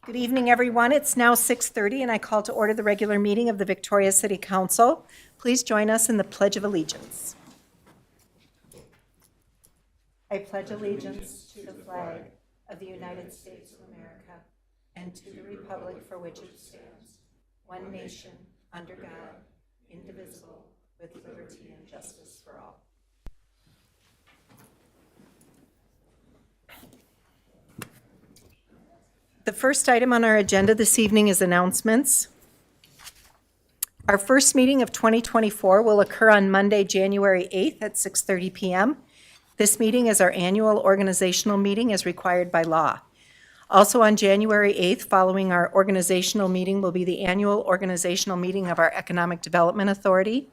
Good evening, everyone. It's now 6:30, and I call to order the regular meeting of the Victoria City Council. Please join us in the Pledge of Allegiance. I pledge allegiance to the flag of the United States of America and to the republic for which it stands, one nation, under God, indivisible, with liberty and justice for all. The first item on our agenda this evening is announcements. Our first meeting of 2024 will occur on Monday, January 8th at 6:30 p.m. This meeting is our annual organizational meeting as required by law. Also on January 8th, following our organizational meeting, will be the annual organizational meeting of our Economic Development Authority.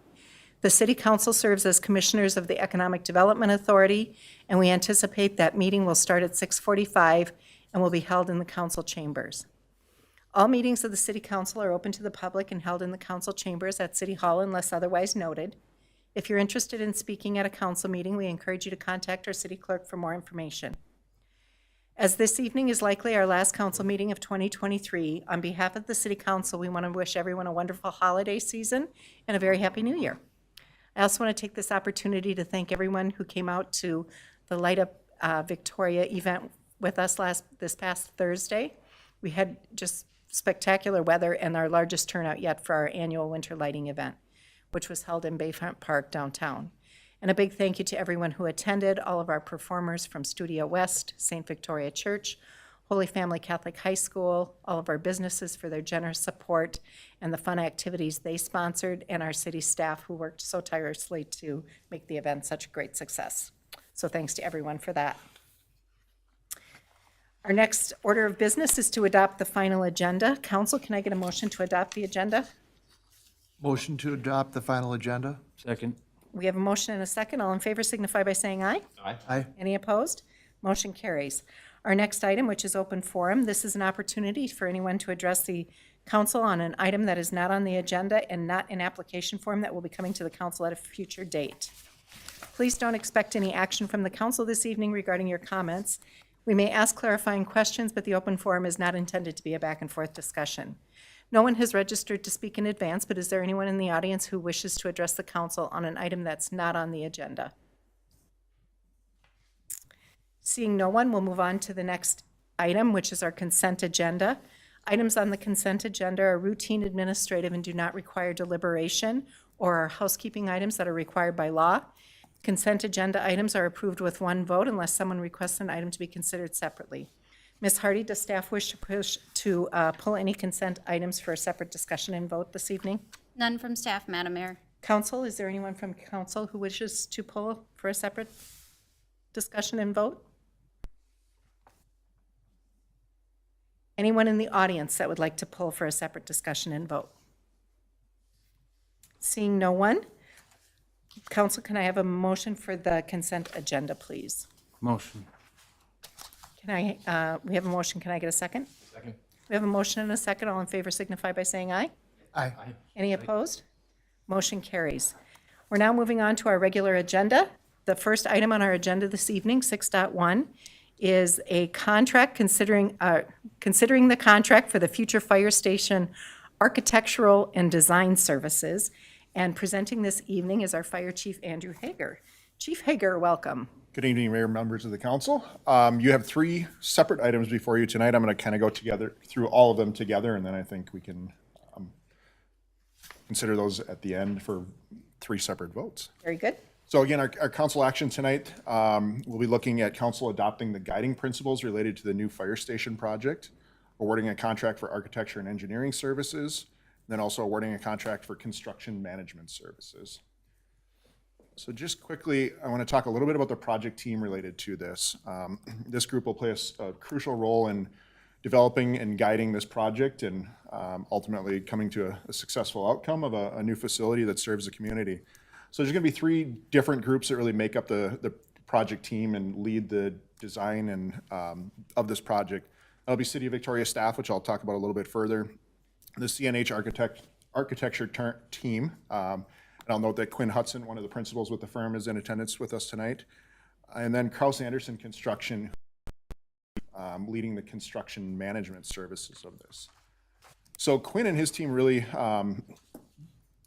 The City Council serves as commissioners of the Economic Development Authority, and we anticipate that meeting will start at 6:45 and will be held in the council chambers. All meetings of the City Council are open to the public and held in the council chambers at City Hall unless otherwise noted. If you're interested in speaking at a council meeting, we encourage you to contact our city clerk for more information. As this evening is likely our last council meeting of 2023, on behalf of the City Council, we want to wish everyone a wonderful holiday season and a very happy new year. I also want to take this opportunity to thank everyone who came out to the Light Up Victoria event with us this past Thursday. We had just spectacular weather and our largest turnout yet for our annual winter lighting event, which was held in Bayfront Park downtown. And a big thank you to everyone who attended, all of our performers from Studio West, St. Victoria Church, Holy Family Catholic High School, all of our businesses for their generous support and the fun activities they sponsored, and our city staff who worked so tirelessly to make the event such a great success. So thanks to everyone for that. Our next order of business is to adopt the final agenda. Council, can I get a motion to adopt the agenda? Motion to adopt the final agenda? Second. We have a motion and a second. All in favor signify by saying aye. Aye. Any opposed? Motion carries. Our next item, which is open forum, this is an opportunity for anyone to address the council on an item that is not on the agenda and not an application form that will be coming to the council at a future date. Please don't expect any action from the council this evening regarding your comments. We may ask clarifying questions, but the open forum is not intended to be a back and forth discussion. No one has registered to speak in advance, but is there anyone in the audience who wishes to address the council on an item that's not on the agenda? Seeing no one, we'll move on to the next item, which is our consent agenda. Items on the consent agenda are routine administrative and do not require deliberation, or are housekeeping items that are required by law. Consent agenda items are approved with one vote unless someone requests an item to be considered separately. Ms. Hardy, does staff wish to pull any consent items for a separate discussion and vote this evening? None from staff, Madam Mayor. Council, is there anyone from council who wishes to pull for a separate discussion and vote? Anyone in the audience that would like to pull for a separate discussion and vote? Seeing no one, council, can I have a motion for the consent agenda, please? Motion. We have a motion, can I get a second? Second. We have a motion and a second. All in favor signify by saying aye. Aye. Any opposed? Motion carries. We're now moving on to our regular agenda. The first item on our agenda this evening, 6.1, is a contract considering the contract for the future fire station architectural and design services. And presenting this evening is our Fire Chief Andrew Hager. Chief Hager, welcome. Good evening, Mayor, members of the council. You have three separate items before you tonight. I'm going to kind of go through all of them together, and then I think we can consider those at the end for three separate votes. Very good. So again, our council action tonight, we'll be looking at council adopting the guiding principles related to the new fire station project, awarding a contract for architecture and engineering services, then also awarding a contract for construction management services. So just quickly, I want to talk a little bit about the project team related to this. This group will play a crucial role in developing and guiding this project and ultimately coming to a successful outcome of a new facility that serves the community. So there's going to be three different groups that really make up the project team and lead the design and of this project. That'll be City of Victoria staff, which I'll talk about a little bit further. The CNH architecture team, and I'll note that Quinn Hudson, one of the principals with the firm, is in attendance with us tonight. And then Kraus Anderson Construction, leading the construction management services of this. So Quinn and his team really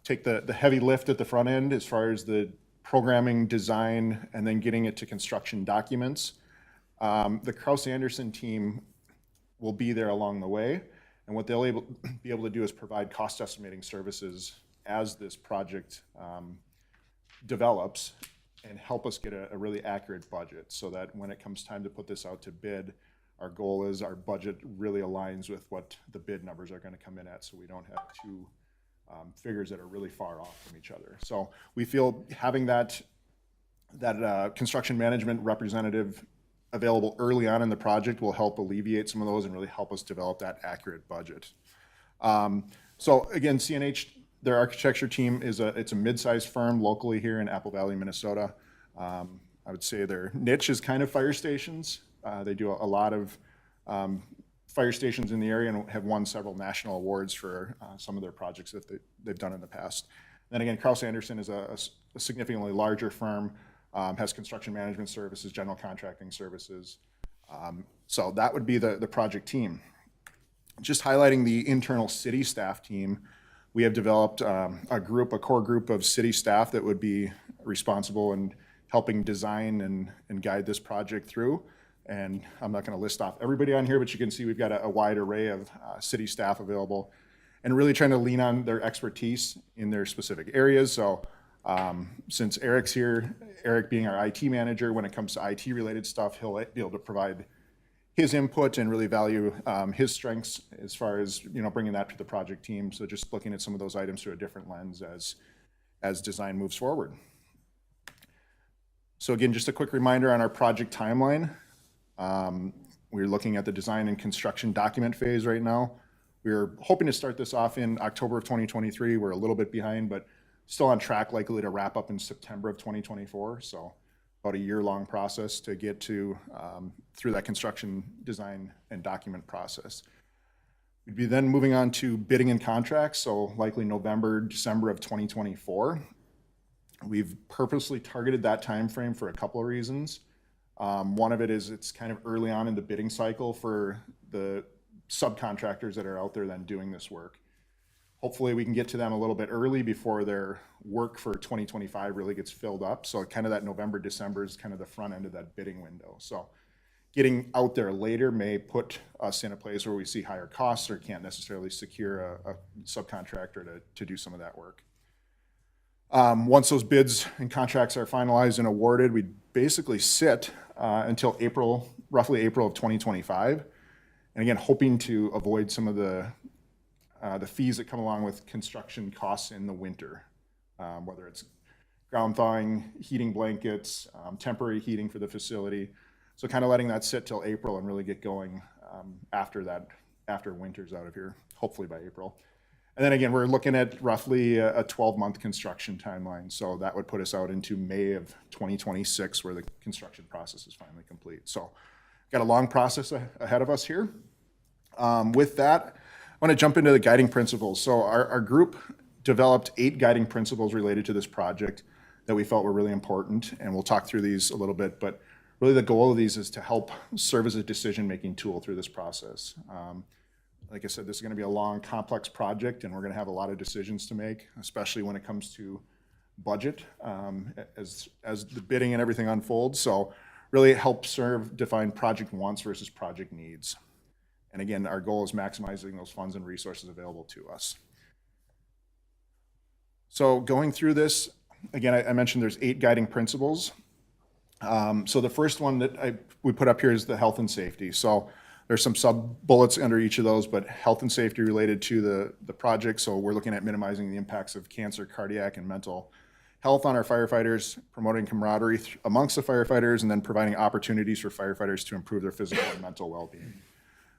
take the heavy lift at the front end as far as the programming, design, and then getting it to construction documents. The Kraus Anderson team will be there along the way, and what they'll be able to do is provide cost estimating services as this project develops and help us get a really accurate budget so that when it comes time to put this out to bid, our goal is our budget really aligns with what the bid numbers are going to come in at, so we don't have two figures that are really far off from each other. So we feel having that construction management representative available early on in the project will help alleviate some of those and really help us develop that accurate budget. So again, CNH, their architecture team it's a mid-sized firm locally here in Apple Valley, Minnesota. I would say their niche is kind of fire stations. They do a lot of fire stations in the area and have won several national awards for some of their projects that they've done in the past. Then again, Kraus Anderson is a significantly larger firm, has construction management services, general contracting services. So that would be the project team. Just highlighting the internal city staff team, we have developed a core group of city staff that would be responsible in helping design and guide this project through. And I'm not going to list off everybody on here, but you can see we've got a wide array of city staff available and really trying to lean on their expertise in their specific areas. So since Eric's here, Eric being our IT manager, when it comes to IT related stuff, he'll be able to provide his input and really value his strengths as far as, bringing that to the project team. So just looking at some of those items through a different lens as design moves forward. So again, just a quick reminder on our project timeline. We're looking at the design and construction document phase right now. We're hoping to start this off in October of 2023. We're a little bit behind, but still on track, likely to wrap up in September of 2024. So about a year-long process to get to through that construction design and document process. We'd be then moving on to bidding and contracts, so likely November, December of 2024. We've purposely targeted that time frame for a couple of reasons. One of it is it's kind of early on in the bidding cycle for the subcontractors that are out there then doing this work. Hopefully we can get to them a little bit early before their work for 2025 really gets filled up. So kind of that November, December is kind of the front end of that bidding window. So getting out there later may put us in a place where we see higher costs or can't necessarily secure a subcontractor to do some of that work. Once those bids and contracts are finalized and awarded, we basically sit until roughly April of 2025. And again, hoping to avoid some of the fees that come along with construction costs in the winter, whether it's ground thawing, heating blankets, temporary heating for the facility. So kind of letting that sit till April and really get going after winter's out of here, hopefully by April. And then again, we're looking at roughly a 12-month construction timeline. So that would put us out into May of 2026 where the construction process is finally complete. So got a long process ahead of us here. With that, I want to jump into the guiding principles. So our group developed 8 guiding principles related to this project that we felt were really important. And we'll talk through these a little bit, but really the goal of these is to help serve as a decision-making tool through this process. Like I said, this is going to be a long, complex project, and we're going to have a lot of decisions to make, especially when it comes to budget as the bidding and everything unfolds. So really help define project wants versus project needs. And again, our goal is maximizing those funds and resources available to us. So going through this, again, I mentioned there's 8 guiding principles. So the first one that we put up here is the health and safety. So there's some sub-bullets under each of those, but health and safety related to the project. So we're looking at minimizing the impacts of cancer, cardiac, and mental health on our firefighters, promoting camaraderie amongst the firefighters, and then providing opportunities for firefighters to improve their physical and mental well-being.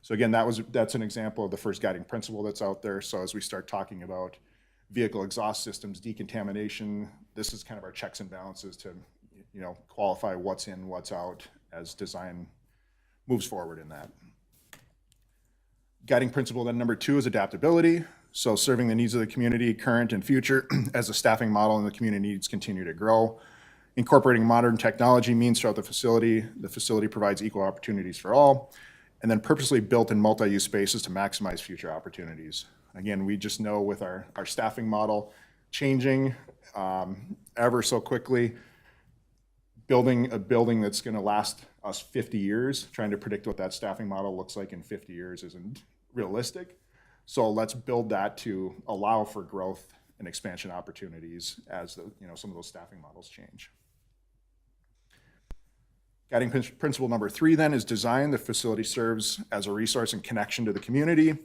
So again, that's an example of the first guiding principle that's out there. So as we start talking about vehicle exhaust systems, decontamination, this is kind of our checks and balances to, qualify what's in, what's out as design moves forward in that. Guiding principle then number 2 is adaptability. So serving the needs of the community, current and future, as the staffing model and the community needs continue to grow. Incorporating modern technology means throughout the facility provides equal opportunities for all. and then purposely built in multi-use spaces to maximize future opportunities. Again, we just know with our staffing model changing ever so quickly, building a building that's going to last us 50 years, trying to predict what that staffing model looks like in 50 years isn't realistic. So let's build that to allow for growth and expansion opportunities as some of those staffing models change. Guiding principle number 3 then is design. The facility serves as a resource and connection to the community.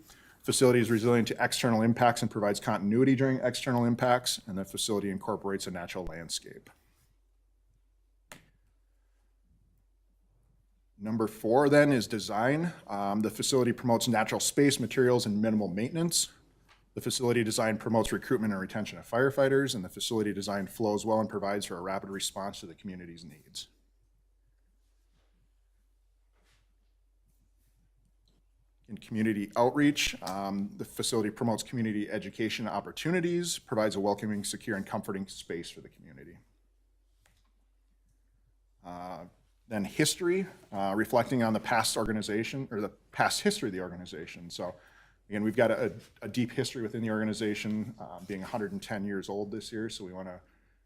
Facility is resilient to external impacts and provides continuity during external impacts, and the facility incorporates a natural landscape. Number 4 then is design. The facility promotes natural space, materials, and minimal maintenance. The facility design promotes recruitment and retention of firefighters, and the facility design flows well and provides for a rapid response to the community's needs. In community outreach, the facility promotes community education opportunities, provides a welcoming, secure, and comforting space for the community. Then history, reflecting on the past organization, or the past history of the organization. So again, we've got a deep history within the organization, being 110 years old this year, so we want to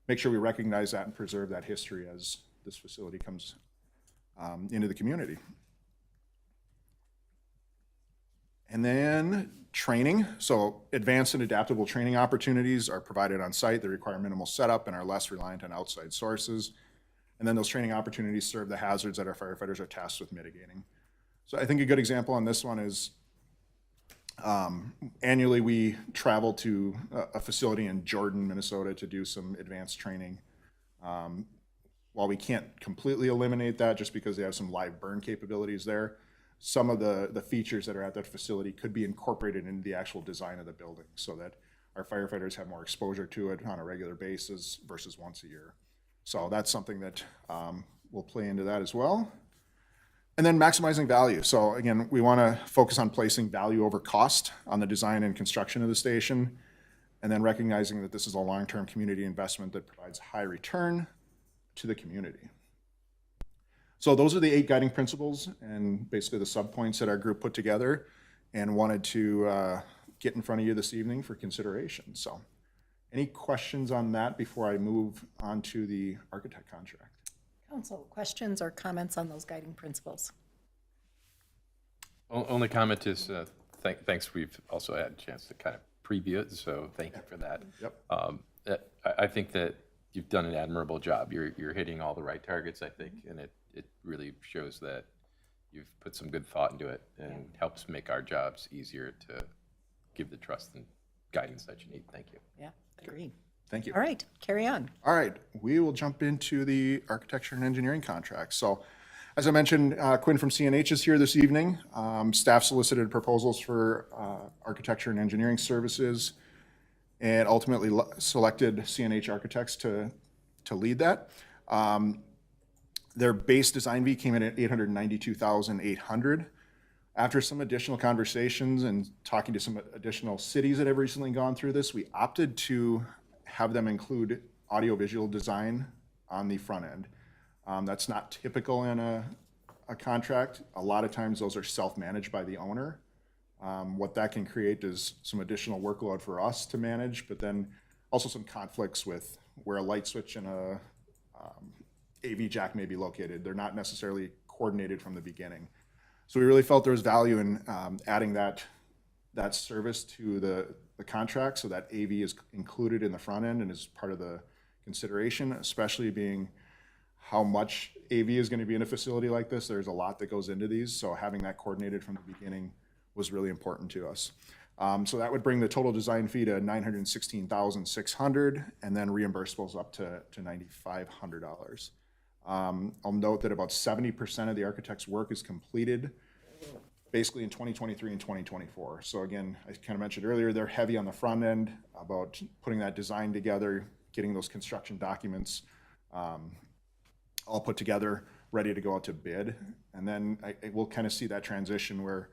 make sure we recognize that and preserve that history as this facility comes into the community. And then training. So advanced and adaptable training opportunities are provided on site. They require minimal setup and are less reliant on outside sources. And then those training opportunities serve the hazards that our firefighters are tasked with mitigating. So I think a good example on this one is annually we travel to a facility in Jordan, Minnesota to do some advanced training. While we can't completely eliminate that just because they have some live burn capabilities there, some of the features that are at that facility could be incorporated into the actual design of the building so that our firefighters have more exposure to it on a regular basis versus once a year. So that's something that will play into that as well. And then maximizing value. So again, we want to focus on placing value over cost on the design and construction of the station, and then recognizing that this is a long-term community investment that provides high return to the community. So those are the 8 guiding principles and basically the subpoints that our group put together and wanted to get in front of you this evening for consideration. So any questions on that before I move on to the architect contract? Council, questions or comments on those guiding principles? Only comment is thanks. We've also had a chance to kind of preview it, so thank you for that. Yep. I think that you've done an admirable job. You're hitting all the right targets, I think, and it really shows that you've put some good thought into it and helps make our jobs easier to give the trust and guidance that you need. Thank you. Yeah, agreed. Thank you. All right, carry on. All right, we will jump into the architecture and engineering contract. So as I mentioned, Quinn from CNH is here this evening. Staff solicited proposals for architecture and engineering services and ultimately selected CNH Architects to lead that. Their base design fee came in at $892,800. After some additional conversations and talking to some additional cities that have recently gone through this, we opted to have them include audiovisual design on the front end. That's not typical in a contract. A lot of times those are self-managed by the owner. What that can create is some additional workload for us to manage, but then also some conflicts with where a light switch and a AV jack may be located. They're not necessarily coordinated from the beginning. So we really felt there was value in adding that service to the contract so that AV is included in the front end and is part of the consideration, especially being how much AV is going to be in a facility like this. There's a lot that goes into these, so having that coordinated from the beginning was really important to us. So that would bring the total design fee to $916,600 and then reimbursables up to $9,500. I'll note that about 70% of the architect's work is completed basically in 2023 and 2024. So again, I kind of mentioned earlier, they're heavy on the front end about putting that design together, getting those construction documents all put together, ready to go out to bid. And then we'll kind of see that transition where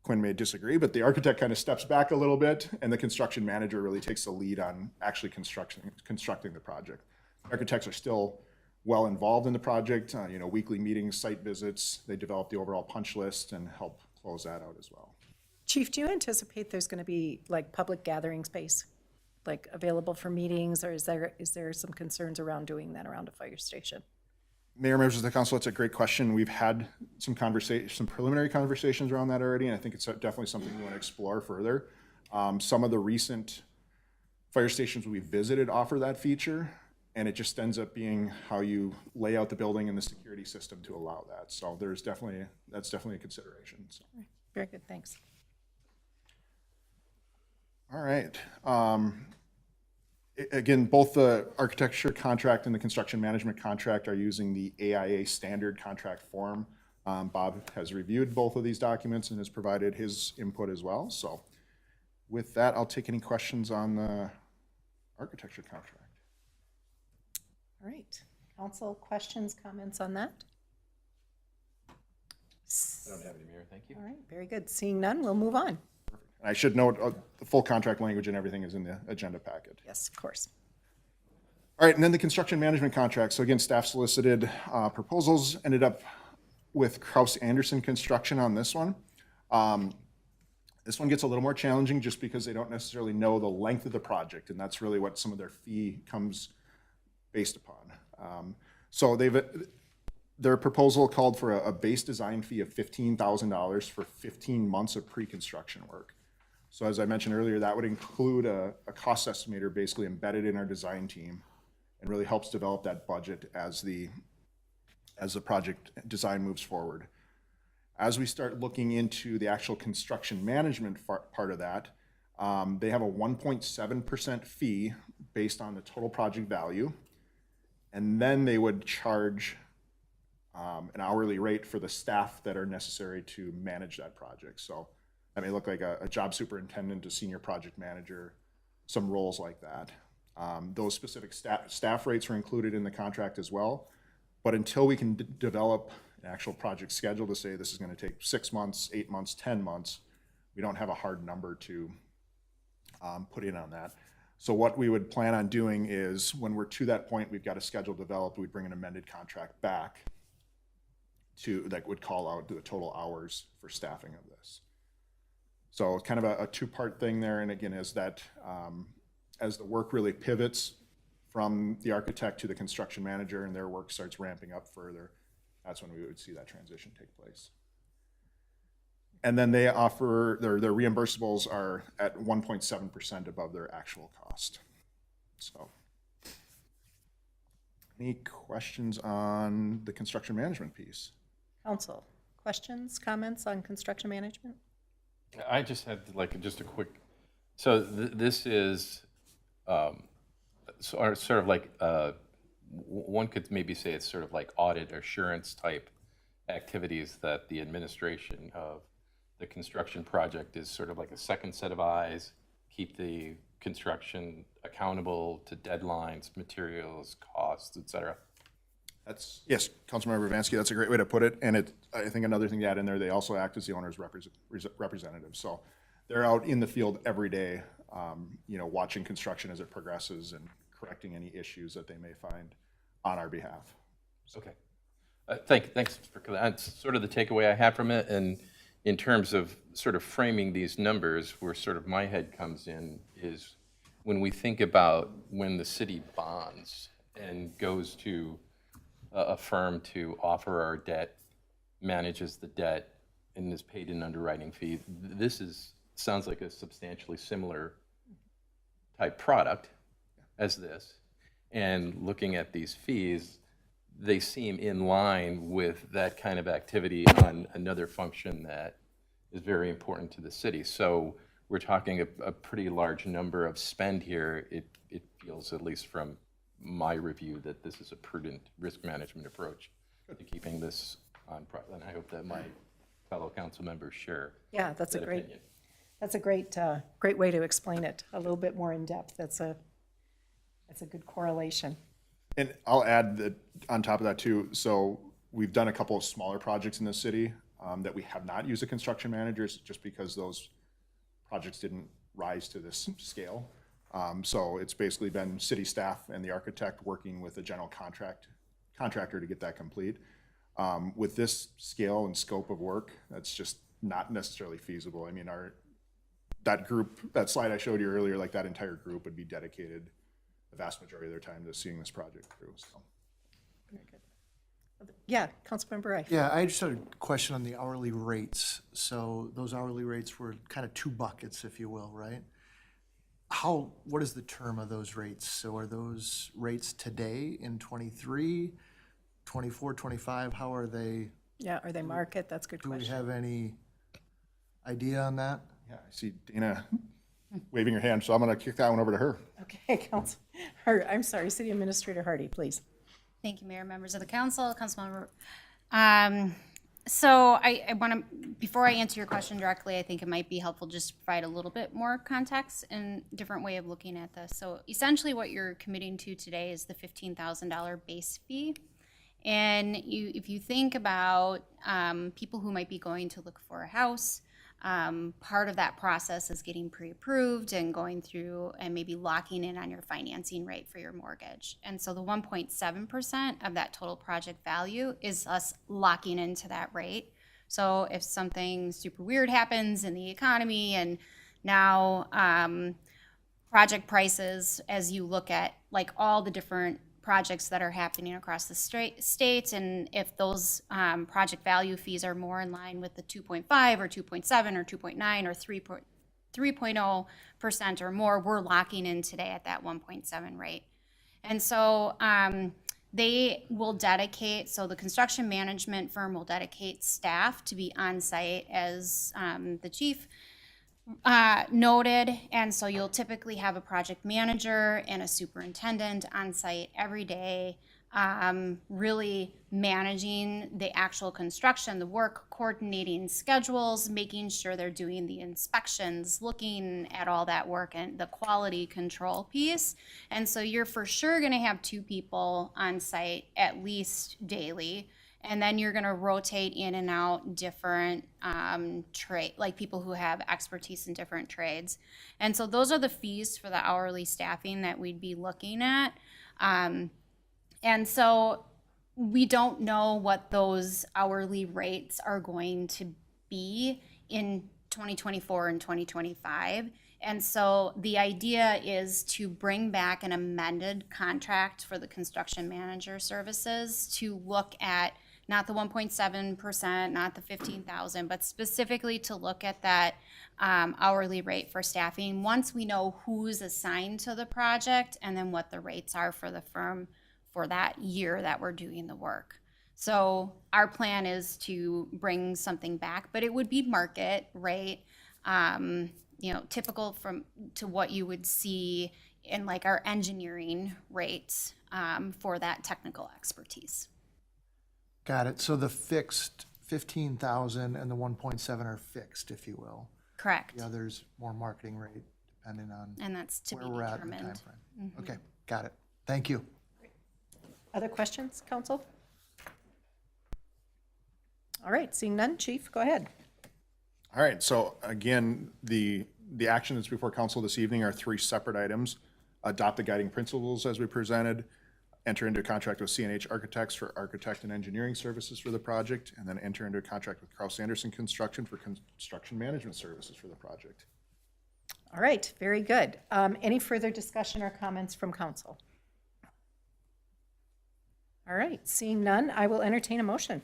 Quinn may disagree, but the architect kind of steps back a little bit and the construction manager really takes the lead on actually constructing the project. Architects are still well involved in the project, weekly meetings, site visits. They develop the overall punch list and help close that out as well. Chief, do you anticipate there's going to be like public gathering space, like available for meetings, or is there some concerns around doing that around a fire station? Mayor, members of the council, it's a great question. We've had some preliminary conversations around that already, and I think it's definitely something we want to explore further. Some of the recent fire stations we visited offer that feature, and it just ends up being how you lay out the building and the security system to allow that. So that's definitely a consideration. So. Very good, thanks. All right. Again, both the architecture contract and the construction management contract are using the AIA standard contract form. Bob has reviewed both of these documents and has provided his input as well. So with that, I'll take any questions on the architecture contract. All right, council, questions, comments on that? I don't have any, Mayor, thank you. All right, very good. Seeing none, we'll move on. And I should note, the full contract language and everything is in the agenda packet. Yes, of course. All right, and then the construction management contract. So again, staff solicited proposals, ended up with Kraus Anderson Construction on this one. This one gets a little more challenging just because they don't necessarily know the length of the project, and that's really what some of their fee comes based upon. So their proposal called for a base design fee of $15,000 for 15 months of pre-construction work. So as I mentioned earlier, that would include a cost estimator basically embedded in our design team and really helps develop that budget as the project design moves forward. As we start looking into the actual construction management part of that, they have a 1.7% fee based on the total project value. And then they would charge an hourly rate for the staff that are necessary to manage that project. So that may look like a job superintendent, a senior project manager, some roles like that. Those specific staff rates are included in the contract as well. But until we can develop an actual project schedule to say this is going to take 6 months, 8 months, 10 months, we don't have a hard number to put in on that. So what we would plan on doing is when we're to that point, we've got a schedule developed, we'd bring an amended contract back that would call out the total hours for staffing of this. So kind of a two-part thing there. And again, as the work really pivots from the architect to the construction manager and their work starts ramping up further, that's when we would see that transition take place. And then they offer, their reimbursables are at 1.7% above their actual cost. So any questions on the construction management piece? Council, questions, comments on construction management? I just had just a quick, so this is sort of like, one could maybe say it's sort of like audit assurance type activities that the administration of the construction project is sort of like a second set of eyes, keep the construction accountable to deadlines, materials, costs, et cetera. Yes, Councilmember Vansky, that's a great way to put it. And I think another thing to add in there, they also act as the owner's representative. So they're out in the field every day, watching construction as it progresses and correcting any issues that they may find on our behalf. Okay. Thanks for that. That's sort of the takeaway I have from it. And in terms of sort of framing these numbers, where sort of my head comes in is when we think about when the city bonds and goes to a firm to offer our debt, manages the debt, and is paid an underwriting fee, sounds like a substantially similar type product as this. And looking at these fees, they seem in line with that kind of activity on another function that is very important to the city. So we're talking a pretty large number of spend here. It feels, at least from my review, that this is a prudent risk management approach to keeping this on, and I hope that my fellow council members share. Yeah, that's that a great, opinion. that's a great way to explain it a little bit more in depth. That's a good correlation. And I'll add that on top of that too, so we've done a couple of smaller projects in the city that we have not used a construction manager just because those projects didn't rise to this scale. So it's basically been city staff and the architect working with a general contractor to get that complete. With this scale and scope of work, that's just not necessarily feasible. I mean, that group, that slide I showed you earlier, like that entire group would be dedicated the vast majority of their time to seeing this project through, so. Yeah, Councilmember Reif. Yeah, I just had a question on the hourly rates. So those hourly rates were kind of two buckets, if you will, right? What is the term of those rates? So are those rates today in 23, 24, 25? How are they? Yeah, are they market? That's a good Do we question. have any idea on that? Yeah, I see Dana waving her hand, so I'm gonna kick that one over to her. Okay, I'm sorry, City Administrator Hardy, please. Thank you, Mayor, members of the council, Councilmember. So I want to, before I answer your question directly, I think it might be helpful just to provide a little bit more context and different way of looking at this. So essentially what you're committing to today is the $15,000 base fee. And if you think about people who might be going to look for a house, part of that process is getting pre-approved and going through and maybe locking in on your financing rate for your mortgage. And so the 1.7% of that total project value is us locking into that rate. So if something super weird happens in the economy and now project prices, as you look at like all the different projects that are happening across the states, and if those project value fees are more in line with the 2.5 or 2.7 or 2.9 or 3.0% or more, we're locking in today at that 1.7 rate. And so they will dedicate, so the construction management firm will dedicate staff to be on site, as the chief noted, and so you'll typically have a project manager and a superintendent on site every day, really managing the actual construction, the work, coordinating schedules, making sure they're doing the inspections, looking at all that work and the quality control piece. And so you're for sure going to have 2 people on site at least daily. And then you're going to rotate in and out different trade, like people who have expertise in different trades. And so those are the fees for the hourly staffing that we'd be looking at. And so we don't know what those hourly rates are going to be in 2024 and 2025. And so the idea is to bring back an amended contract for the construction manager services to look at not the 1.7%, not the 15,000, but specifically to look at that hourly rate for staffing once we know who's assigned to the project and then what the rates are for the firm for that year that we're doing the work. So our plan is to bring something back, but it would be market rate, typical to what you would see in like our engineering rates for that technical expertise. Got it. So the fixed 15,000 and the 1.7 are fixed, if you will. Correct. The other's more marketing rate, depending on And that's to be where we're at in the determined. timeframe. Okay, got it. Thank you. Other questions, council? All right, seeing none, Chief, go ahead. All right, so again, the action that's before council this evening are 3 separate items. Adopt the guiding principles as we presented, enter into a contract with CNH Architects for architect and engineering services for the project, and then enter into a contract with Kraus Anderson Construction for construction management services for the project. All right, very good. Any further discussion or comments from council? All right, seeing none, I will entertain a motion.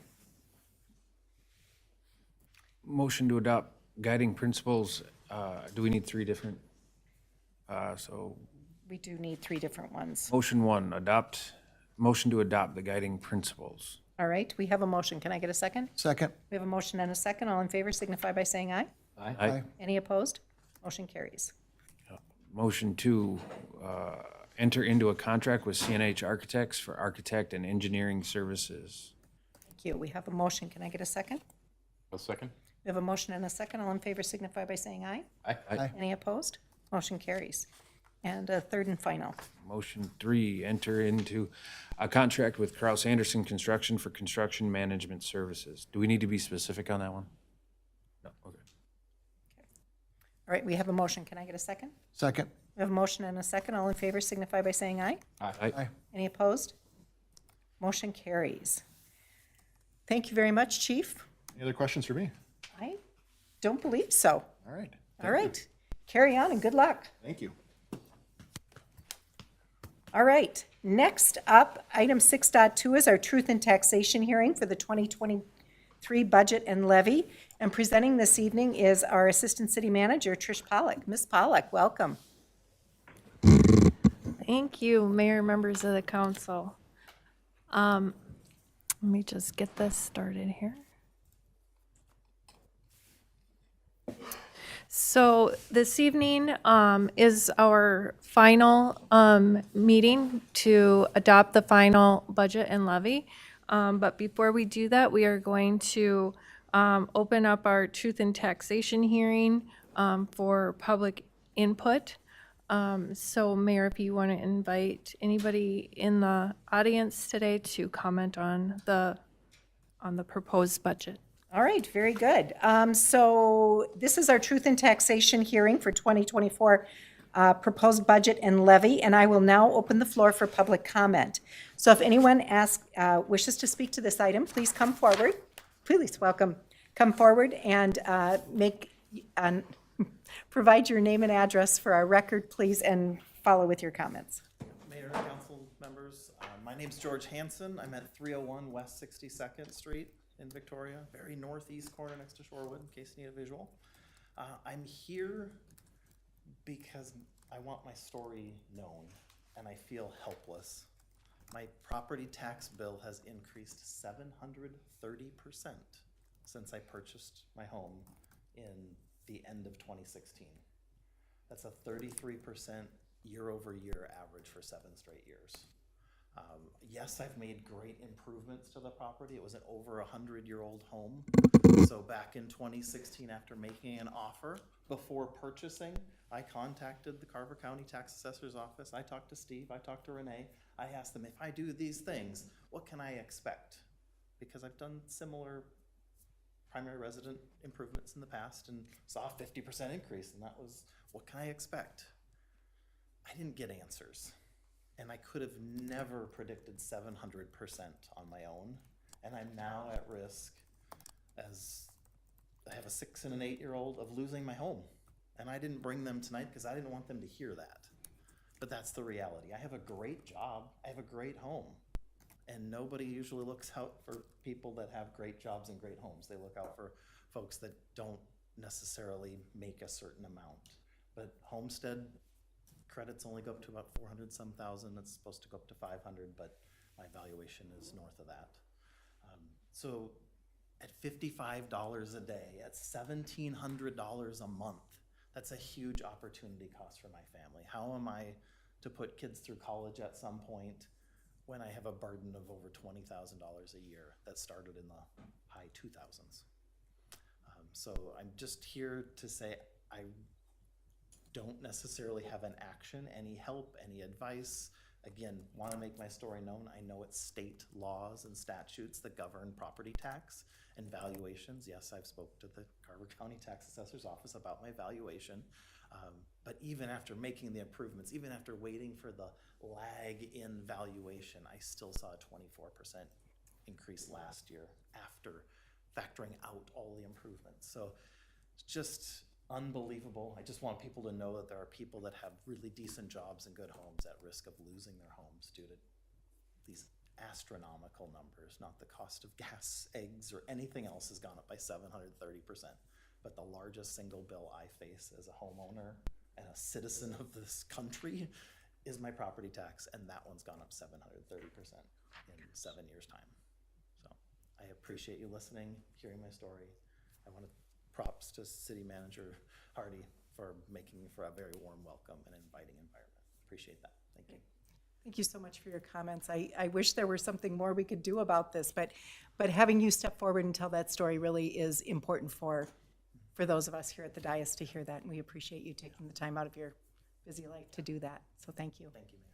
Motion to adopt guiding principles. Do we need 3 different? So We do need 3 different ones. motion 1, motion to adopt the guiding principles. All right, we have a motion. Can I get a second? Second. We have a motion and a second. All in favor signify by saying aye. Aye. Any opposed? Motion carries. Motion 2, enter into a contract with CNH Architects for architect and engineering services. Thank you. We have a motion. Can I get a second? A second? We have a motion and a second. All in favor signify by saying aye. Aye. Any opposed? Motion carries. And a third and final. Motion 3, enter into a contract with Kraus Anderson Construction for construction management services. Do we need to be specific on that one? No, okay. All right, we have a motion. Can I get a second? Second. We have a motion and a second. All in favor signify by saying aye. Aye. Any opposed? Motion carries. Thank you very much, Chief. Any other questions for me? I don't believe so. All right. All right. Carry on and good luck. Thank you. All right. Next up, item 6.2 is our truth in taxation hearing for the 2023 budget and levy. And presenting this evening is our Assistant City Manager, Trish Pollock. Ms. Pollock, welcome. Thank you, Mayor, members of the council. Let me just get this started here. So this evening is our final meeting to adopt the final budget and levy. But before we do that, we are going to open up our truth and taxation hearing for public input. So Mayor, if you want to invite anybody in the audience today to comment on the proposed budget. All right, very good. So this is our truth in taxation hearing for 2024 proposed budget and levy, and I will now open the floor for public comment. So if anyone wishes to speak to this item, please come forward. Please come forward and provide your name and address for our record, please, and follow with your comments. Mayor, council members, my name's George Hansen. I'm at 301 West 62nd Street in Victoria, very northeast corner next to Shorewood, in case you need a visual. I'm here because I want my story known and I feel helpless. My property tax bill has increased 730% since I purchased my home in the end of 2016. That's a 33% year-over-year average for 7 straight years. Yes, I've made great improvements to the property. It was an over 100-year-old home. So back in 2016, after making an offer before purchasing, I contacted the Carver County Tax Assessor's Office. I talked to Steve, I talked to Renee. I asked them, if I do these things, what can I expect? Because I've done similar primary resident improvements in the past and saw a 50% increase, and that was, what can I expect? I didn't get answers. And I could have never predicted 700% on my own. And I'm now at risk, as I have a 6 and an 8-year-old, of losing my home. And I didn't bring them tonight because I didn't want them to hear that. But that's the reality. I have a great job. I have a great home. And nobody usually looks out for people that have great jobs and great homes. They look out for folks that don't necessarily make a certain amount. But homestead credits only go up to about 400 some thousand. It's supposed to go up to 500, but my valuation is north of that. So at $55 a day, at $1,700 a month, that's a huge opportunity cost for my family. How am I to put kids through college at some point when I have a burden of over $20,000 a year that started in the high 2000s? So I'm just here to say I don't necessarily have an action, any help, any advice. Again, want to make my story known. I know it's state laws and statutes that govern property tax and valuations. Yes, I've spoke to the Carver County Tax Assessor's Office about my valuation. But even after making the improvements, even after waiting for the lag in valuation, I still saw a 24% increase last year after factoring out all the improvements. So it's just unbelievable. I just want people to know that there are people that have really decent jobs and good homes at risk of losing their homes due to these astronomical numbers. Not the cost of gas, eggs, or anything else has gone up by 730%. But the largest single bill I face as a homeowner and a citizen of this country is my property tax, and that one's gone up 730% in 7 years' time. So I appreciate you listening, hearing my story. I want to props to City Manager Hardy for making for a very warm welcome and inviting environment. Appreciate that. Thank you. Thank you so much for your comments. I wish there were something more we could do about this, but having you step forward and tell that story really is important for those of us here at the dais to hear that, and we appreciate you taking the time out of your busy life to do that. So thank you. Thank you, Mayor.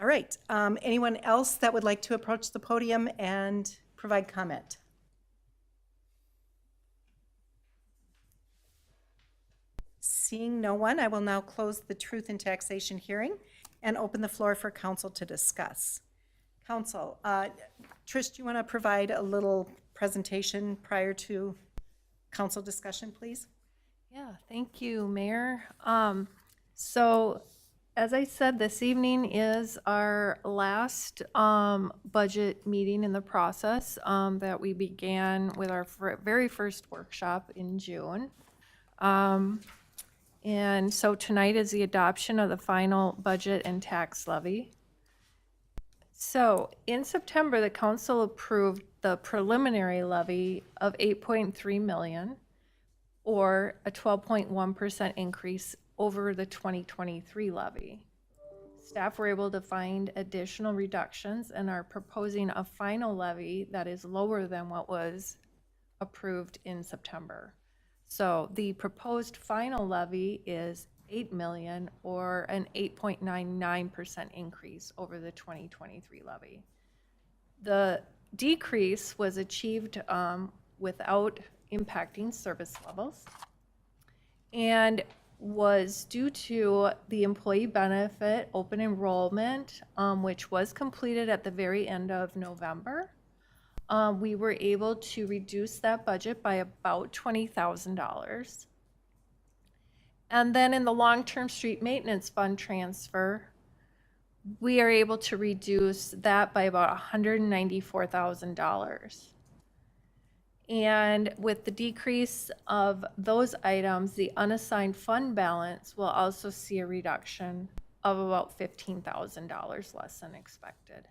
All right. Anyone else that would like to approach the podium and provide comment? Seeing no one, I will now close the truth in taxation hearing and open the floor for council to discuss. Council, Trish, do you want to provide a little presentation prior to council discussion, please? Yeah, thank you, Mayor. So, as I said, this evening is our last budget meeting in the process that we began with our very first workshop in June. And so tonight is the adoption of the final budget and tax levy. So in September, the council approved the preliminary levy of 8.3 million, or a 12.1% increase over the 2023 levy. Staff were able to find additional reductions and are proposing a final levy that is lower than what was approved in September. So the proposed final levy is 8 million, or an 8.99% increase over the 2023 levy. The decrease was achieved without impacting service levels and was due to the employee benefit open enrollment, which was completed at the very end of November. We were able to reduce that budget by about $20,000. And then in the long-term street maintenance fund transfer, we are able to reduce that by about $194,000. And with the decrease of those items, the unassigned fund balance will also see a reduction of about $15,000 less than expected.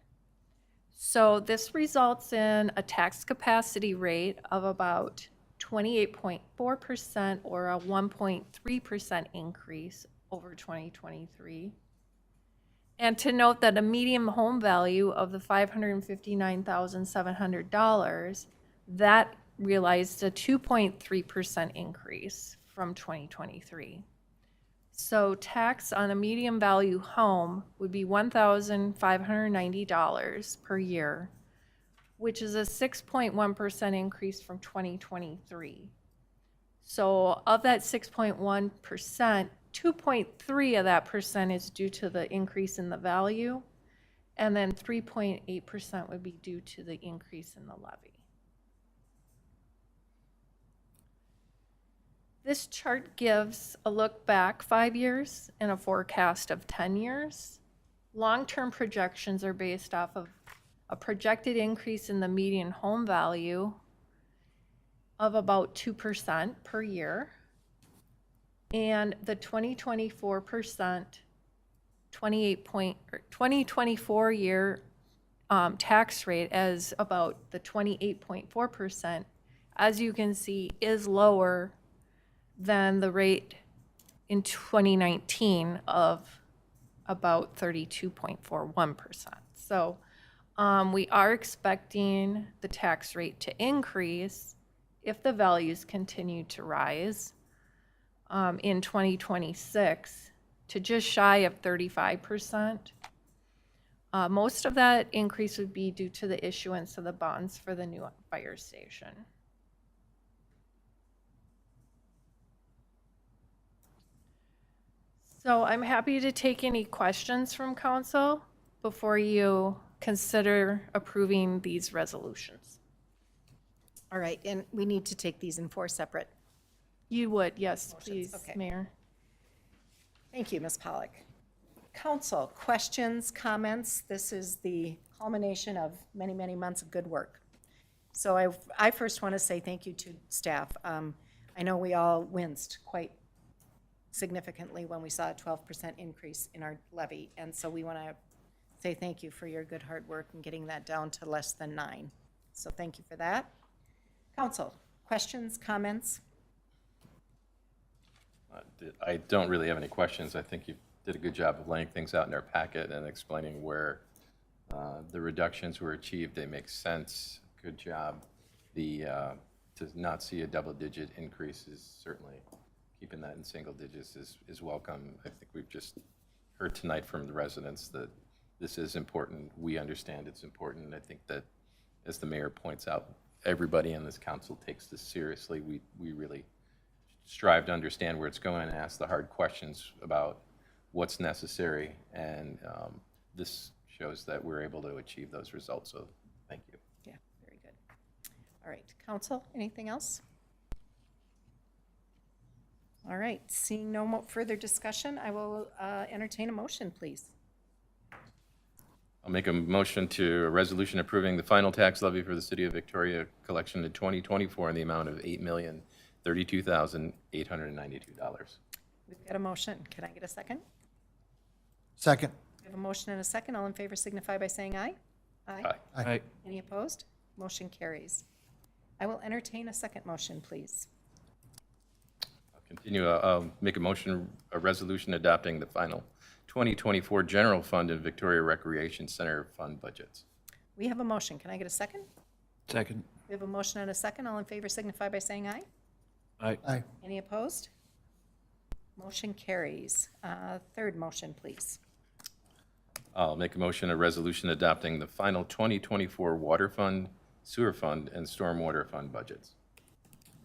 So this results in a tax capacity rate of about 28.4%, or a 1.3% increase over 2023. And to note that a median home value of the $559,700, that realized a 2.3% increase from 2023. So tax on a median value home would be $1,590 per year, which is a 6.1% increase from 2023. So of that 6.1%, 2.3 of that percent is due to the increase in the value, and then 3.8% would be due to the increase in the levy. This chart gives a look back 5 years and a forecast of 10 years. Long-term projections are based off of a projected increase in the median home value of about 2% per year, and the 2024 year tax rate as about the 28.4%, as you can see, is lower than the rate in 2019 of about 32.41%. So we are expecting the tax rate to increase if the values continue to rise in 2026 to just shy of 35%. Most of that increase would be due to the issuance of the bonds for the new fire station. So I'm happy to take any questions from council before you consider approving these resolutions. All right, and we need to take these in 4 separate. You would, yes, please, Okay. Mayor. Thank you, Ms. Pollock. Council, questions, comments? This is the culmination of many, many months of good work. So I first want to say thank you to staff. I know we all winced quite significantly when we saw a 12% increase in our levy, and so we want to say thank you for your good hard work in getting that down to less than 9. So thank you for that. Council, questions, comments? I don't really have any questions. I think you did a good job of laying things out in our packet and explaining where the reductions were achieved. They make sense. Good job. To not see a double-digit increase is certainly, keeping that in single digits is welcome. I think we've just heard tonight from the residents that this is important. We understand it's important. I think that, as the mayor points out, everybody in this council takes this seriously. We really strive to understand where it's going and ask the hard questions about what's necessary. And this shows that we're able to achieve those results, so thank you. Yeah, very good. All right, council, anything else? All right, seeing no further discussion, I will entertain a motion, please. I'll make a motion to a resolution approving the final tax levy for the City of Victoria collection in 2024 in the amount of $8,032,892. We've got a motion. Can I get a second? Second. We have a motion and a second. All in favor signify by saying aye. Aye. Aye. Any opposed? Motion carries. I will entertain a second motion, please. I'll continue. I'll make a motion, a resolution adopting the final 2024 general fund and Victoria Recreation Center fund budgets. We have a motion. Can I get a second? Second. We have a motion and a second. All in favor signify by saying aye. Aye. Aye. Any opposed? Motion carries. Third motion, please. I'll make a motion, a resolution adopting the final 2024 water fund, sewer fund, and stormwater fund budgets.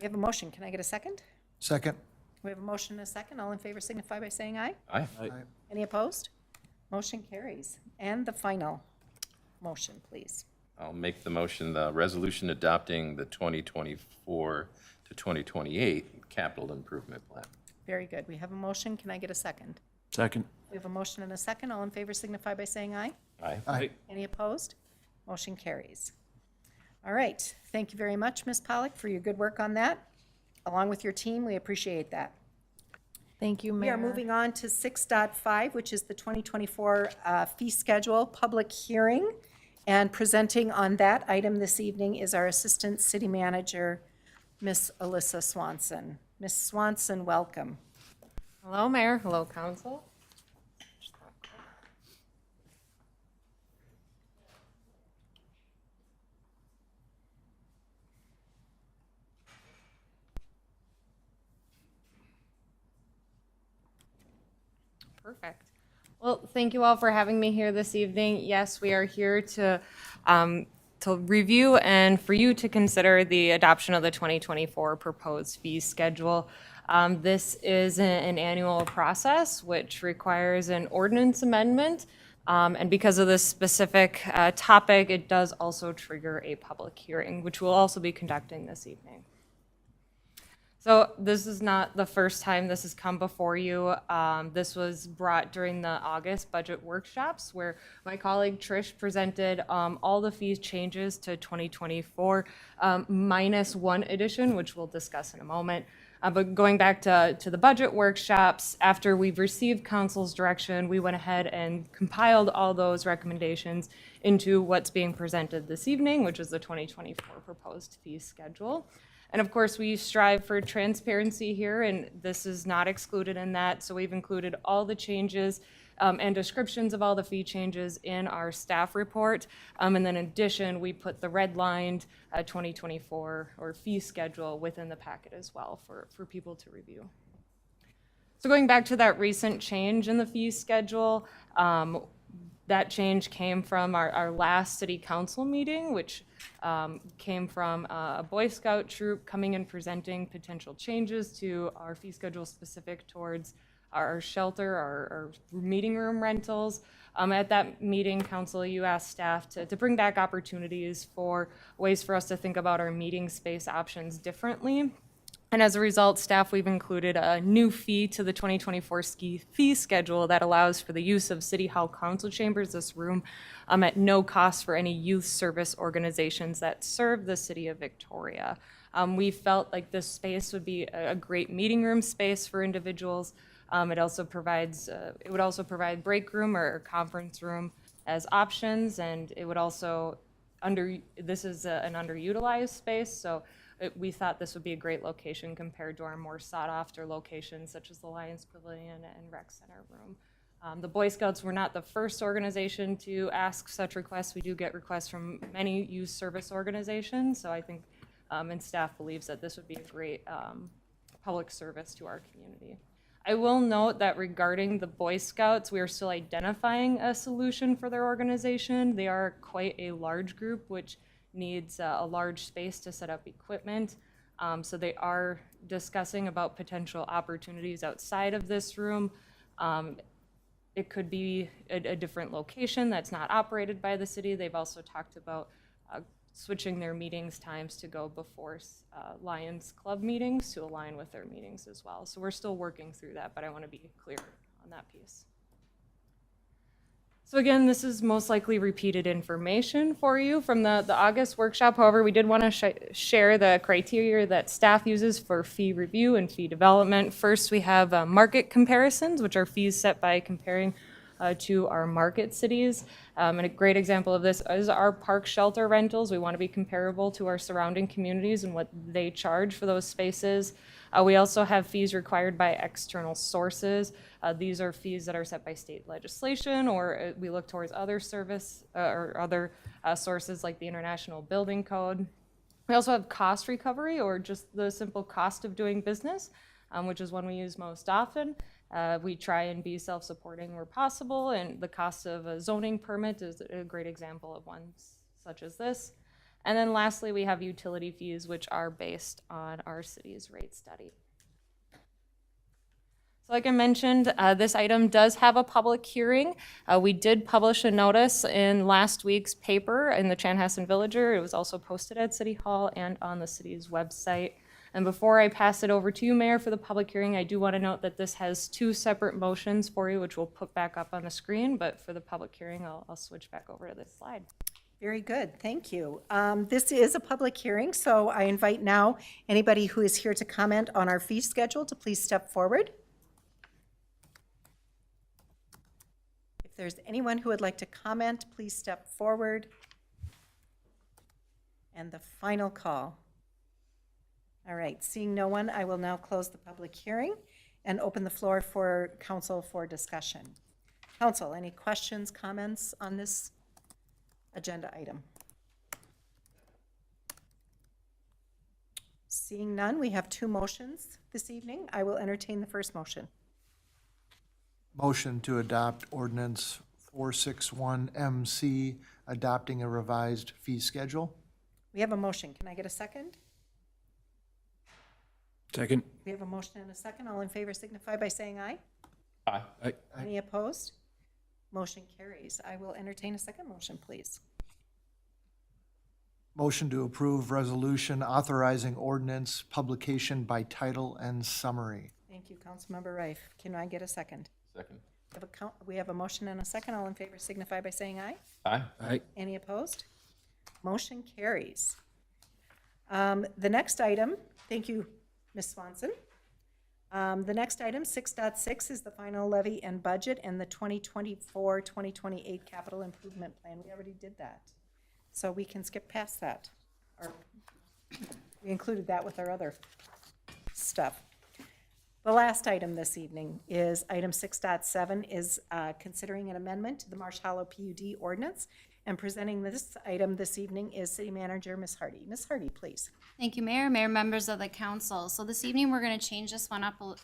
We have a motion. Can I get a second? Second. We have a motion and a second. All in favor signify by saying aye. Aye. Any opposed? Motion carries. And the final motion, please. I'll make the motion, the resolution adopting the 2024 to 2028 capital improvement plan. Very good. We have a motion. Can I get a second? Second. We have a motion and a second. All in favor signify by saying aye. Aye. Aye. Any opposed? Motion carries. All right. Thank you very much, Ms. Pollock, for your good work on that. Along with your team, we appreciate that. Thank you, We are Mayor. moving on to 6.5, which is the 2024 fee schedule public hearing. And presenting on that item this evening is our Assistant City Manager, Ms. Alyssa Swanson. Ms. Swanson, welcome. Hello, Mayor. Hello, Council. Perfect. Well, thank you all for having me here this evening. Yes, we are here to review and for you to consider the adoption of the 2024 proposed fee schedule. This is an annual process which requires an ordinance amendment. And because of this specific topic, it does also trigger a public hearing, which we'll also be conducting this evening. So this is not the first time this has come before you. This was brought during the August budget workshops where my colleague Trish presented all the fee changes to 2024 minus one addition, which we'll discuss in a moment. But going back to the budget workshops, after we've received council's direction, we went ahead and compiled all those recommendations into what's being presented this evening, which is the 2024 proposed fee schedule. And of course, we strive for transparency here, and this is not excluded in that. So we've included all the changes and descriptions of all the fee changes in our staff report. And then in addition, we put the redlined 2024 or fee schedule within the packet as well for people to review. So going back to that recent change in the fee schedule, that change came from our last city council meeting, which came from a Boy Scout troop coming and presenting potential changes to our fee schedule specific towards our shelter, our meeting room rentals. At that meeting, council, you asked staff to bring back opportunities for ways for us to think about our meeting space options differently. And as a result, staff, we've included a new fee to the 2024 fee schedule that allows for the use of City Hall Council Chambers, this room, at no cost for any youth service organizations that serve the City of Victoria. We felt like this space would be a great meeting room space for individuals. It also provides, it would also provide break room or conference room as options, and it would also, this is an underutilized space, so we thought this would be a great location compared to our more sought-after locations such as the Lions Pavilion and Rec Center room. The Boy Scouts were not the first organization to ask such requests. We do get requests from many youth service organizations, so I think, and staff believes that this would be a great public service to our community. I will note that regarding the Boy Scouts, we are still identifying a solution for their organization. They are quite a large group, which needs a large space to set up equipment. So they are discussing about potential opportunities outside of this room. It could be a different location that's not operated by the city. They've also talked about switching their meetings times to go before Lions Club meetings to align with their meetings as well. So we're still working through that, but I want to be clear on that piece. So again, this is most likely repeated information for you from the August workshop. However, we did want to share the criteria that staff uses for fee review and fee development. First, we have market comparisons, which are fees set by comparing to our market cities. And a great example of this is our park shelter rentals. We want to be comparable to our surrounding communities and what they charge for those spaces. We also have fees required by external sources. These are fees that are set by state legislation, or we look towards other service or other sources like the International Building Code. We also have cost recovery, or just the simple cost of doing business, which is one we use most often. We try and be self-supporting where possible, and the cost of a zoning permit is a great example of one such as this. And then lastly, we have utility fees, which are based on our city's rate study. So like I mentioned, this item does have a public hearing. We did publish a notice in last week's paper in the Chanhassen Villager. It was also posted at City Hall and on the city's website. And before I pass it over to you, Mayor, for the public hearing, I do want to note that this has two separate motions for you, which we'll put back up on the screen. But for the public hearing, I'll switch back over to this slide. Very good, thank you. This is a public hearing, so I invite now anybody who is here to comment on our fee schedule to please step forward. If there's anyone who would like to comment, please step forward. And the final call. All right, seeing no one, I will now close the public hearing and open the floor for council for discussion. Council, any questions, comments on this agenda item? Seeing none, we have two motions this evening. I will entertain the first motion. Motion to adopt ordinance 461MC, adopting a revised fee schedule. We have a motion. Can I get a second? Second. We have a motion and a second. All in favor signify by saying aye. Aye. Any opposed? Motion carries. I will entertain a second motion, please. Motion to approve resolution authorizing ordinance publication by title and summary. Thank you, Councilmember Rife. Can I get a second? Second. We have a motion and a second. All in favor signify by saying aye. Aye. Aye. Any opposed? Motion carries. The next item, thank you, Ms. Swanson. The next item, 6.6, is the final levy and budget and the 2024-2028 capital improvement plan. We already did that. So we can skip past that. We included that with our other stuff. The last item this evening is item 6.7 is considering an amendment to the Marsh Hollow PUD ordinance. And presenting this item this evening is City Manager Ms. Hardy. Ms. Hardy, please. Thank you, Mayor, members of the council. So this evening, we're going to change this one up a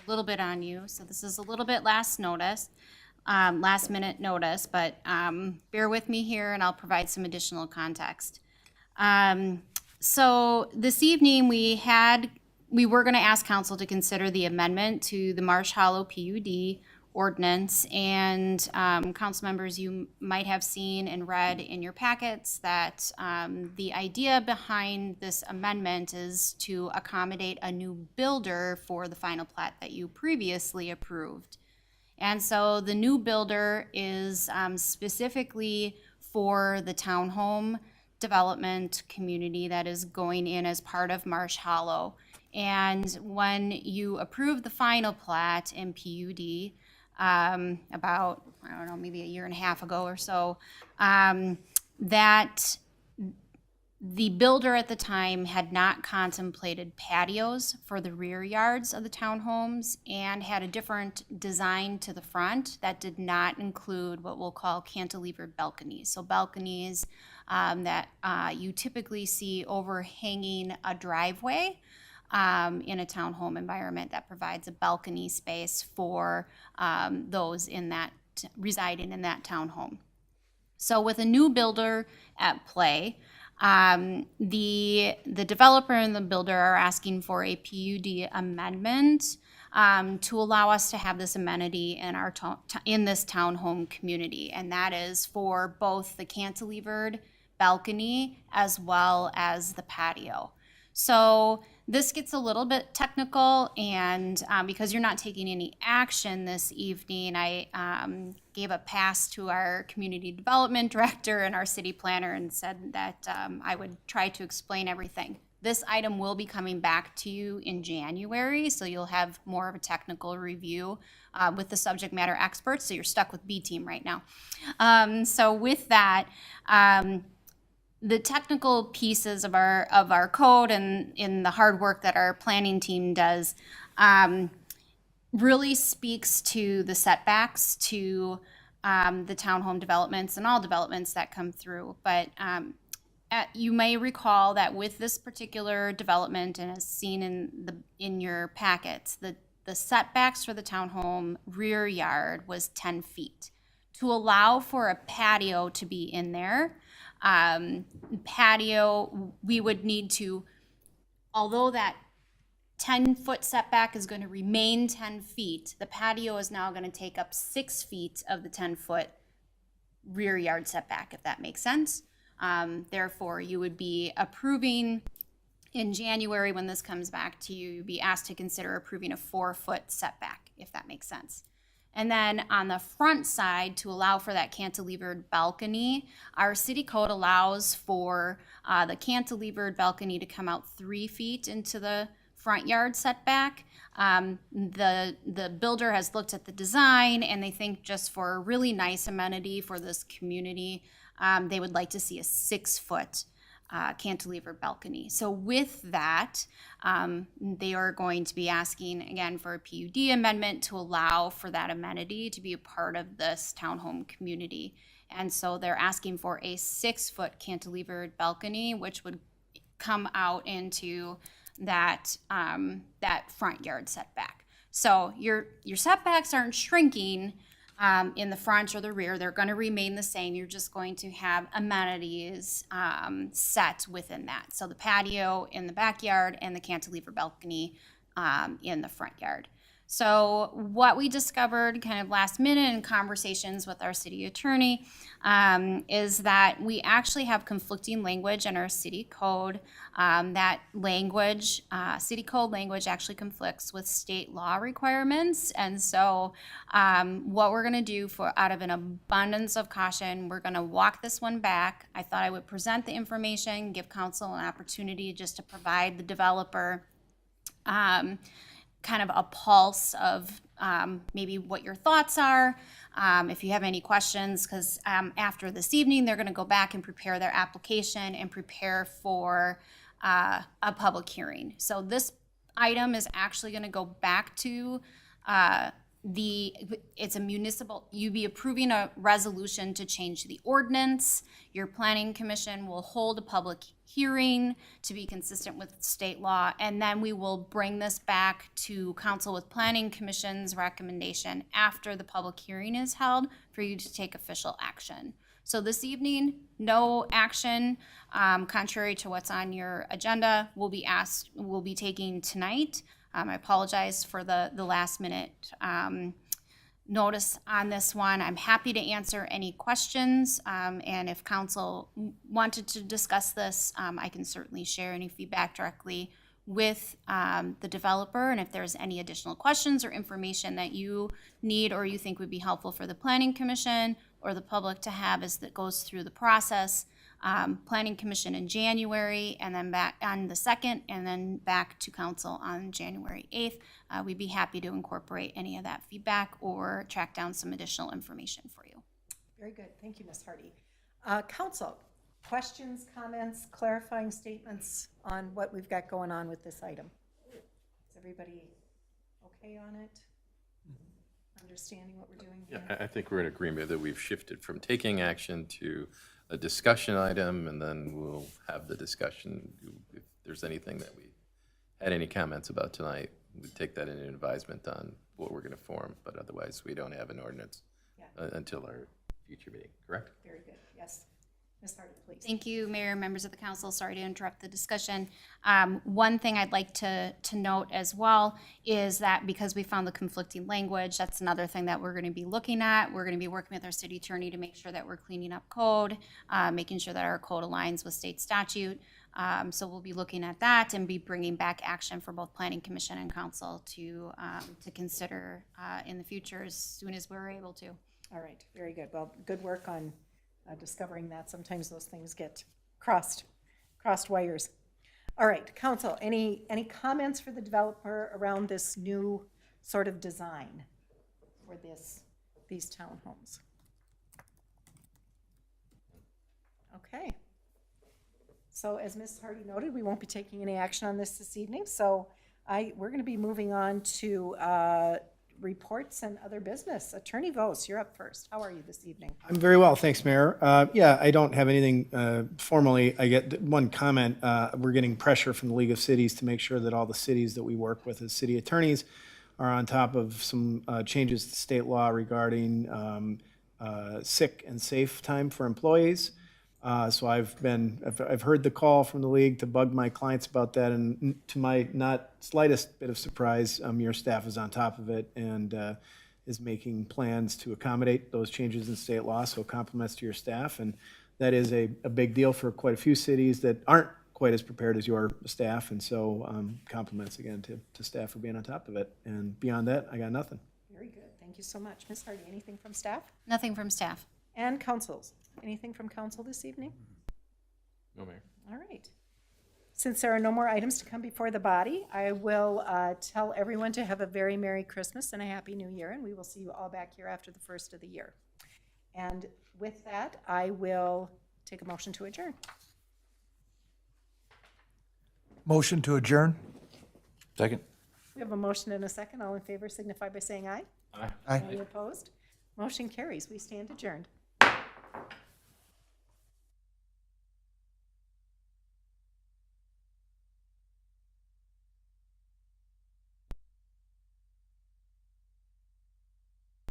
little bit on you. So this is a little bit last minute notice, but bear with me here and I'll provide some additional context. So this evening, we were going to ask council to consider the amendment to the Marsh Hollow PUD ordinance, and council members, you might have seen and read in your packets that the idea behind this amendment is to accommodate a new builder for the final plat that you previously approved. And so the new builder is specifically for the townhome development community that is going in as part of Marsh Hollow. And when you approve the final plat in PUD, about, I don't know, maybe a year and a half ago or so, that the builder at the time had not contemplated patios for the rear yards of the townhomes and had a different design to the front that did not include what we'll call cantilevered balconies. So balconies that you typically see overhanging a driveway in a townhome environment that provides a balcony space for those in that residing in that townhome. So with a new builder at play, The developer and the builder are asking for a PUD amendment to allow us to have this amenity in our in this townhome community, and that is for both the cantilevered balcony as well as the patio. So this gets a little bit technical, and because you're not taking any action this evening, I gave a pass to our community development director and our city planner and said that I would try to explain everything. This item will be coming back to you in January, so you'll have more of a technical review with the subject matter experts, so you're stuck with B team right now. So with that, the technical pieces of our code and in the hard work that our planning team does really speaks to the setbacks to the townhome developments and all developments that come through. But you may recall that with this particular development, and as seen in your packets, the setbacks for the townhome rear yard was 10 feet. To allow for a patio to be in there, patio, we would need to, although that 10-foot setback is going to remain 10 feet, the patio is now going to take up 6 feet of the 10-foot rear yard setback, if that makes sense. Therefore, you would be approving in January when this comes back to you, you'd be asked to consider approving a 4-foot setback, if that makes sense. And then on the front side, to allow for that cantilevered balcony, our city code allows for the cantilevered balcony to come out 3 feet into the front yard setback. The builder has looked at the design, and they think just for a really nice amenity for this community, they would like to see a 6-foot cantilever balcony. So with that, they are going to be asking again for a PUD amendment to allow for that amenity to be a part of this townhome community. And so they're asking for a 6-foot cantilevered balcony, which would come out into that that front yard setback. So your setbacks aren't shrinking in the front or the rear. They're going to remain the same. You're just going to have amenities set within that. So the patio in the backyard and the cantilever balcony in the front yard. So what we discovered kind of last minute in conversations with our city attorney is that we actually have conflicting language in our city code. That language, city code language actually conflicts with state law requirements. And so what we're gonna do out of an abundance of caution, we're gonna walk this one back. I thought I would present the information, give council an opportunity just to provide the developer kind of a pulse of maybe what your thoughts are, if you have any questions, because after this evening, they're going to go back and prepare their application and prepare for a public hearing. So this item is actually going to go back to it's a municipal, you'd be approving a resolution to change the ordinance. Your planning commission will hold a public hearing to be consistent with state law, and then we will bring this back to council with planning commission's recommendation after the public hearing is held for you to take official action. So this evening, no action, contrary to what's on your agenda, will be taking tonight. I apologize for the last minute notice on this one. I'm happy to answer any questions, and if council wanted to discuss this, I can certainly share any feedback directly with the developer, and if there's any additional questions or information that you need or you think would be helpful for the Planning Commission or the public to have as that goes through the process, Planning Commission in January, and then back on the 2nd, and then back to council on January 8th. We'd be happy to incorporate any of that feedback or track down some additional information for you. Very good. Thank you, Ms. Hardy. Council, questions, comments, clarifying statements on what we've got going on with this item? Is everybody okay on it? Understanding what we're doing here? Yeah, I think we're in agreement that we've shifted from taking action to a discussion item, and then we'll have the discussion. If there's anything that we had any comments about tonight, we take that in an advisement on what we're going to form, but otherwise we don't have an ordinance until our future meeting, correct? Very good, yes. Ms. Hardy, please. Thank you, Mayor, members of the council. Sorry to interrupt the discussion. One thing I'd like to note as well is that because we found the conflicting language, that's another thing that we're going to be looking at. We're going to be working with our city attorney to make sure that we're cleaning up code, making sure that our code aligns with state statute. So we'll be looking at that and be bringing back action for both planning commission and council to consider in the future as soon as we're able to. All right, very good. Well, good work on discovering that. Sometimes those things get crossed wires. All right, council, any comments for the developer around this new sort of design for these townhomes? Okay. So as Ms. Hardy noted, we won't be taking any action on this evening, so we're going to be moving on to reports and other business. Attorney Vos, you're up first. How are you this evening? I'm very well, thanks, Mayor. Yeah, I don't have anything formally. I get one comment. We're getting pressure from the League of Cities to make sure that all the cities that we work with as city attorneys are on top of some changes to state law regarding sick and safe time for employees. So I've heard the call from the league to bug my clients about that, and to my not slightest bit of surprise, your staff is on top of it and is making plans to accommodate those changes in state law. So compliments to your staff, and that is a big deal for quite a few cities that aren't quite as prepared as your staff. And so compliments again to staff for being on top of it. And beyond that, I got nothing. Very good. Thank you so much. Ms. Hardy, anything from staff? Nothing from staff. And councils? Anything from council this evening? No, Mayor. All right. Since there are no more items to come before the body, I will tell everyone to have a very Merry Christmas and a Happy New Year, and we will see you all back here after the first of the year. And with that, I will take a motion to adjourn. Motion to adjourn? Second? We have a motion and a second. All in favor signify by saying aye. Aye. Any opposed? Motion carries. We stand adjourned.